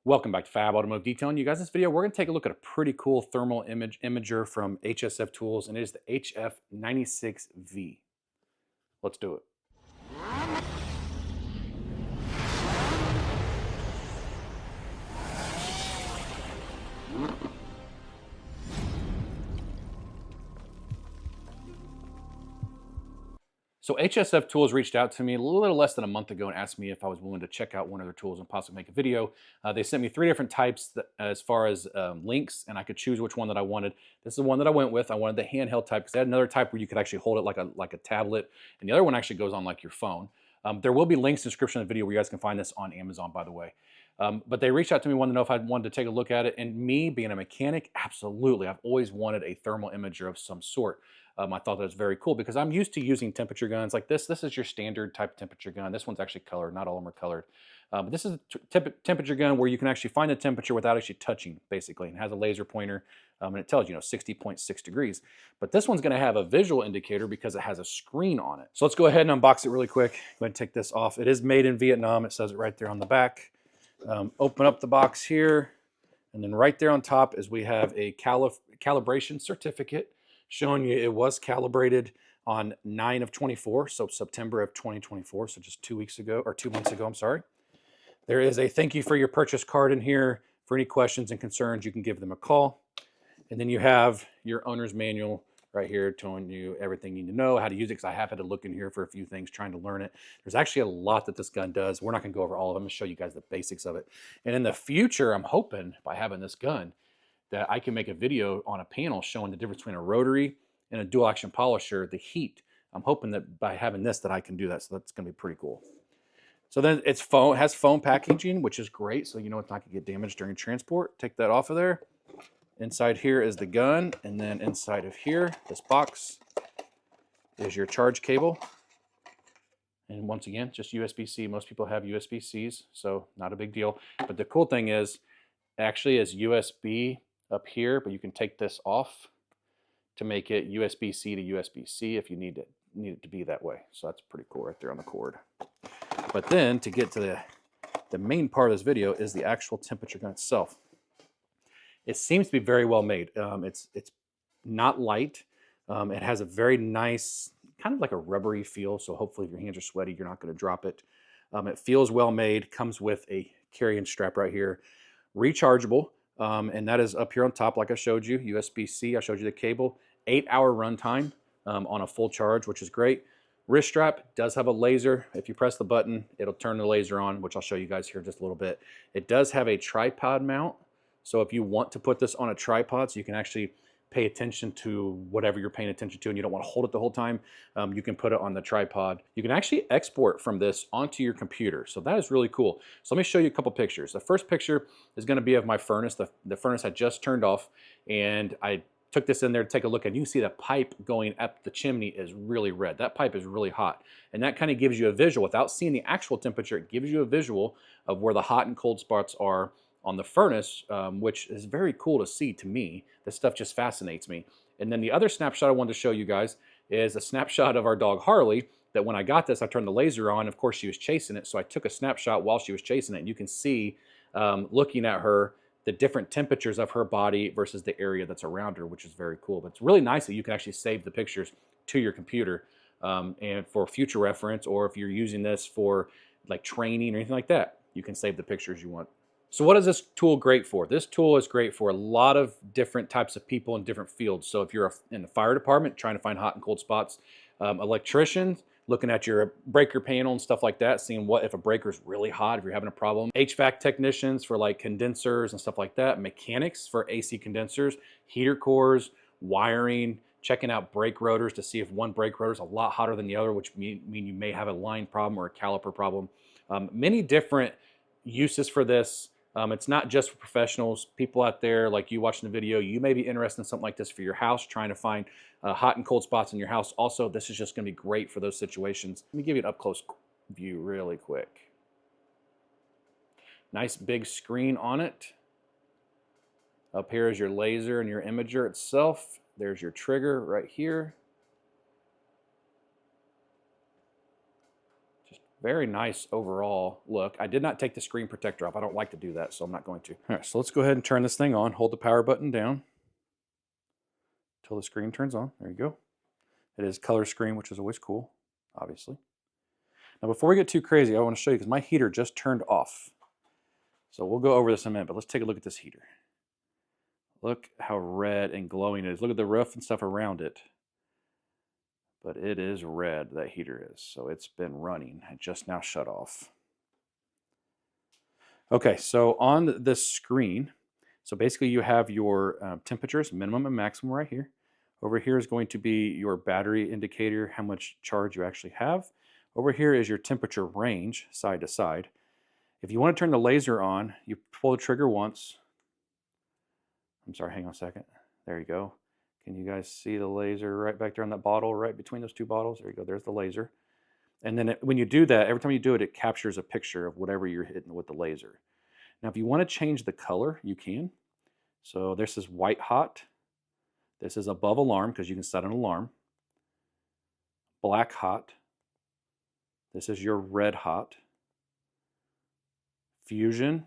Welcome back to Fab Automotive Detailing. You guys, in this video, we're going to take a look at a pretty cool thermal imager from HSFTOOLS, and it is the HF96V. Let's do it. So HSFTOOLS reached out to me a little less than a month ago and asked me if I was willing to check out one of their tools and possibly make a video. They sent me 3 different types as far as links, and I could choose which one that I wanted. This is the one that I went with. I wanted the handheld type because they had another type where you could actually hold it like a tablet, and the other one actually goes on like your phone. There will be links in the description of the video where you guys can find this on Amazon, by the way. But they reached out to me, wanted to know if I wanted to take a look at it. And me being a mechanic, absolutely. I've always wanted a thermal imager of some sort. I thought that was very cool because I'm used to using temperature guns like this. This is your standard type temperature gun. This one's actually colored. Not all of them are colored. But this is a temperature gun where you can actually find the temperature without actually touching, basically. And it has a laser pointer, and it tells you, 60.6 degrees. But this one's going to have a visual indicator because it has a screen on it. So let's go ahead and unbox it really quick. Go ahead and take this off. It is made in Vietnam. It says it right there on the back. Open up the box here, and then right there on top is we have a calibration certificate showing you it was calibrated on 9 of 24, so September of 2024, so just 2 weeks ago, or 2 months ago, I'm sorry. There is a thank you for your purchase card in here. For any questions and concerns, you can give them a call. And then you have your owner's manual right here telling you everything you need to know, how to use it, because I have had to look in here for a few things trying to learn it. There's actually a lot that this gun does. We're not going to go over all of them. I'm going to show you guys the basics of it. And in the future, I'm hoping by having this gun that I can make a video on a panel showing the difference between a rotary and a dual action polisher, the heat. I'm hoping that by having this that I can do that, so that's going to be pretty cool. So then it has foam packaging, which is great, so you know it's not going to get damaged during transport. Take that off of there. Inside here is the gun, and then inside of here, this box, is your charge cable. And once again, just USB-C. Most people have USB-Cs, so not a big deal. But the cool thing is, actually is USB up here, but you can take this off to make it USB-C to USB-C if you need it to be that way. So that's pretty cool right there on the cord. But then to get to the main part of this video is the actual temperature gun itself. It seems to be very well made. It's not light. It has a very nice, kind of like a rubbery feel. So hopefully if your hands are sweaty, you're not going to drop it. It feels well made. Comes with a carrying strap right here. Rechargeable. And that is up here on top, like I showed you, USB-C. I showed you the cable. 8-hour runtime on a full charge, which is great. Wrist strap does have a laser. If you press the button, it'll turn the laser on, which I'll show you guys here in just a little bit. It does have a tripod mount. So if you want to put this on a tripod so you can actually pay attention to whatever you're paying attention to and you don't want to hold it the whole time, you can put it on the tripod. You can actually export from this onto your computer. So that is really cool. So let me show you a couple pictures. The first picture is going to be of my furnace. The furnace had just turned off, and I took this in there to take a look, and you can see the pipe going up the chimney is really red. That pipe is really hot. And that kind of gives you a visual. Without seeing the actual temperature, it gives you a visual of where the hot and cold spots are on the furnace, which is very cool to see to me. This stuff just fascinates me. And then the other snapshot I wanted to show you guys is a snapshot of our dog Harley, that when I got this, I turned the laser on. Of course, she was chasing it, so I took a snapshot while she was chasing it, and you can see, looking at her, the different temperatures of her body versus the area that's around her, which is very cool. But it's really nice that you can actually save the pictures to your computer and for future reference, or if you're using this for like training or anything like that, you can save the pictures you want. So what is this tool great for? This tool is great for a lot of different types of people in different fields. So if you're in the fire department trying to find hot and cold spots, electricians, looking at your breaker panel and stuff like that, seeing what if a breaker is really hot, if you're having a problem. HVAC technicians for like condensers and stuff like that. Mechanics for AC condensers, heater cores, wiring, checking out brake rotors to see if one brake rotor is a lot hotter than the other, which mean you may have a line problem or a caliper problem. Many different uses for this. It's not just for professionals. People out there like you watching the video, you may be interested in something like this for your house, trying to find hot and cold spots in your house. Also, this is just going to be great for those situations. Let me give you an up-close view really quick. Nice big screen on it. Up here is your laser and your imager itself. There's your trigger right here. Just Very nice overall look. I did not take the screen protector off. I don't like to do that, so I'm not going to. All right, so let's go ahead and turn this thing on. Hold the power button down until the screen turns on. There you go. It is color screen, which is always cool, obviously. Now, before we get too crazy, I want to show you, because my heater just turned off. So we'll go over this in a minute, but let's take a look at this heater. Look how red and glowing it is. Look at the roof and stuff around it. But it is red, that heater is. So it's been running. It just now shut off. Okay, so on this screen, so basically you have your temperatures, minimum and maximum right here. Over here is going to be your battery indicator, how much charge you actually have. Over here is your temperature range, side to side. If you want to turn the laser on, you pull the trigger once. I'm sorry, hang on a second. There you go. Can you guys see the laser right back there on that bottle, right between those two bottles? There you go, there's the laser. And then when you do that, every time you do it, it captures a picture of whatever you're hitting with the laser. Now, if you want to change the color, you can. So this is white hot. This is above alarm, because you can set an alarm. Black hot. This is your red hot. Fusion.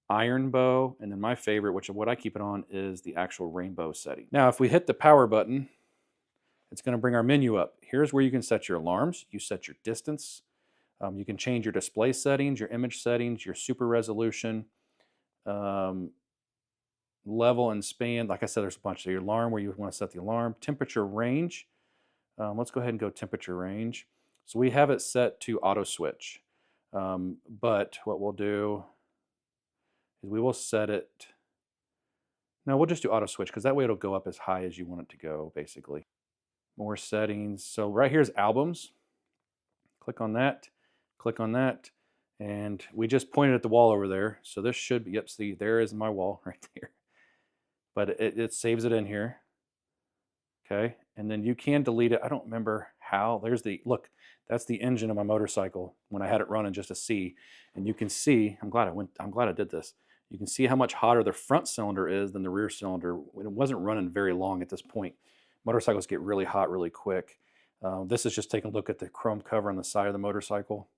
Iron bow, and then my favorite, which is what I keep it on, is the actual rainbow setting. Now, if we hit the power button, it's going to bring our menu up. Here's where you can set your alarms. You set your distance. You can change your display settings, your image settings, your super resolution, level and span. Like I said, there's a bunch of your alarm where you want to set the alarm. Temperature range. Let's go ahead and go temperature range. So we have it set to auto switch. But what we'll do is we will set it. No, we'll just do auto switch, because that way it'll go up as high as you want it to go, basically. More settings. So right here's albums. Click on that, and we just pointed at the wall over there. So this should be, yep, see, there is my wall right there. But it saves it in here. Okay, and then you can delete it. I don't remember how. There's the, look, that's the engine of my motorcycle when I had it running, just to see. And you can see, I'm glad I did this. You can see how much hotter the front cylinder is than the rear cylinder. It wasn't running very long at this point. Motorcycles get really hot really quick. This is just taking a look at the chrome cover on the side of the motorcycle.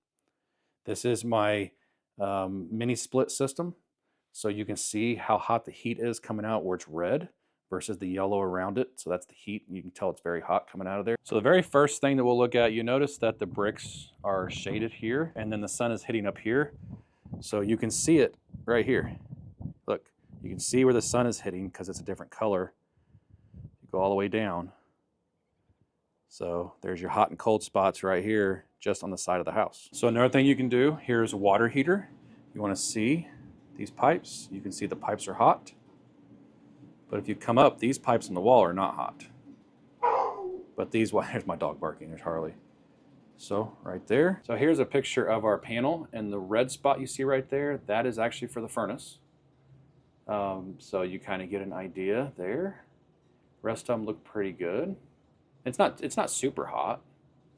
This is my mini split system. So you can see how hot the heat is coming out where it's red versus the yellow around it. So that's the heat. You can tell it's very hot coming out of there. So the very first thing that we'll look at, you notice that the bricks are shaded here, and then the sun is hitting up here. So you can see it right here. Look, you can see where the sun is hitting because it's a different color. You go all the way down. So there's your hot and cold spots right here, just on the side of the house. So another thing you can do, here's a water heater. You want to see these pipes. You can see the pipes are hot. But if you come up, these pipes in the wall are not hot. But these, well, here's my dog barking, there's Harley. So right there. So here's a picture of our panel, and the red spot you see right there, that is actually for the furnace. So you kind of get an idea there. Rest of them look pretty good. It's not super hot.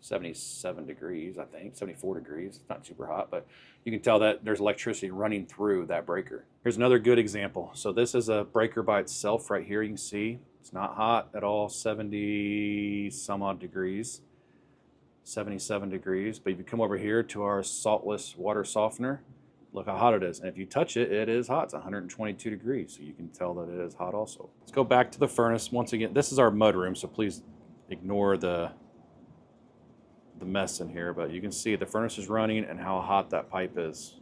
77 degrees, I think, 74 degrees. It's not super hot, but you can tell that there's electricity running through that breaker. Here's another good example. So this is a breaker by itself right here. You can see it's not hot at all, 70 some odd degrees, 77 degrees. But if you come over here to our saltless water softener, look how hot it is. And if you touch it, it is hot. It's 122 degrees, so you can tell that it is hot also. Let's go back to the furnace. Once again, this is our mud room, so please ignore the mess in here, but you can see the furnace is running and how hot that pipe is.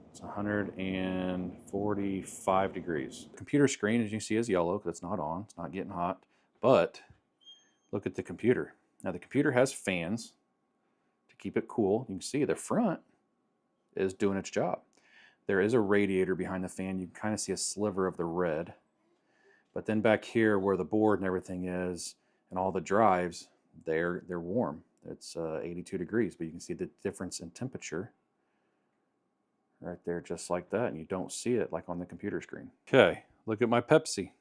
It's 145 degrees. The computer screen, as you see, is yellow because it's not on. It's not getting hot. But look at the computer. Now the computer has fans to keep it cool. You can see the front is doing its job. There is a radiator behind the fan. You can kind of see a sliver of the red. But then back here where the board and everything is, and all the drives, they're warm. It's 82 degrees, but you can see the difference in temperature right there, just like that, and you don't see it like on the computer screen. Okay, look at my Pepsi.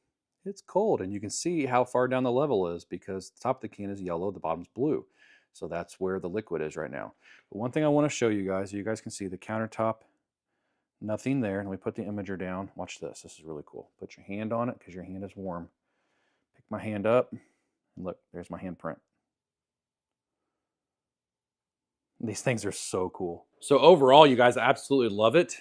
It's cold, and you can see how far down the level is because the top of the can is yellow, the bottom's blue. So that's where the liquid is right now. But one thing I want to show you guys can see the countertop, nothing there, and we put the imager down. Watch this. This is really cool. Put your hand on it because your hand is warm. Pick my hand up, And look, there's my handprint. These things are so cool. So overall, you guys, I absolutely love it.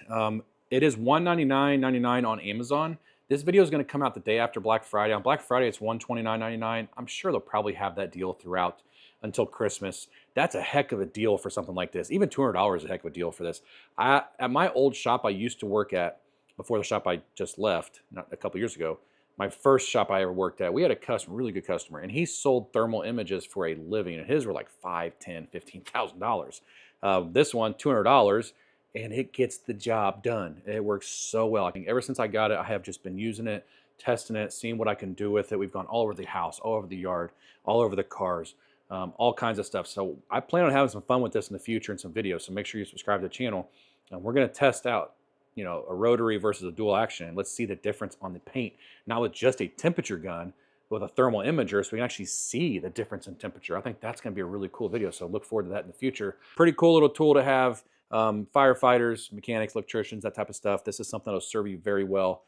It is $199.99 on Amazon. This video is going to come out the day after Black Friday. On Black Friday, it's $129.99. I'm sure they'll probably have that deal throughout until Christmas. That's a heck of a deal for something like this. Even $200 is a heck of a deal for this. At my old shop I used to work at, before the shop I just left, not a couple years ago, my first shop I ever worked at, we had a customer, really good customer, and he sold thermal images for a living, and his were like $5,000, $10,000, $15,000. This one, $200, and it gets the job done. It works so well. I think ever since I got it, I have just been using it, testing it, seeing what I can do with it. We've gone all over the house, all over the yard, all over the cars, all kinds of stuff. So I plan on having some fun with this in the future and some videos, so make sure you subscribe to the channel. We're going to test out, you know, a rotary versus a dual action. Let's see the difference on the paint, not with just a temperature gun, with a thermal imager, so we can actually see the difference in temperature. I think that's going to be a really cool video, so look forward to that in the future. Pretty cool little tool to have. Firefighters, mechanics, electricians, that type of stuff. This is something that will serve you very well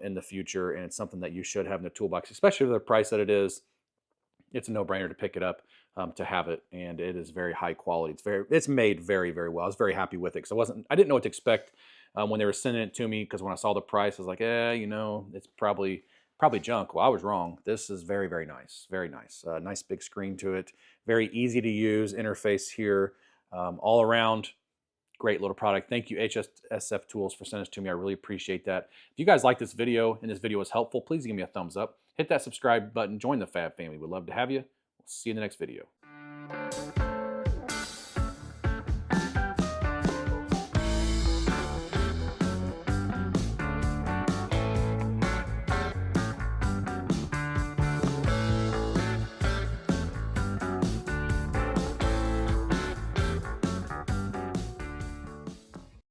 in the future, and it's something that you should have in the toolbox, especially for the price that it is. It's a no-brainer to pick it up, to have it, and it is very high quality. It's made very, very well. I was very happy with it because I didn't know what to expect when they were sending it to me, because when I saw the price, I was like, you know, it's probably junk. Well, I was wrong. This is very, very nice. Very nice. Nice big screen to it. Very easy to use interface here. All around, great little product. Thank you, HSFTOOLS, for sending this to me. I really appreciate that. If you guys like this video and this video was helpful, please give me a thumbs up. Hit that subscribe button. Join the Fab family. We'd love to have you. We'll see you in the next video.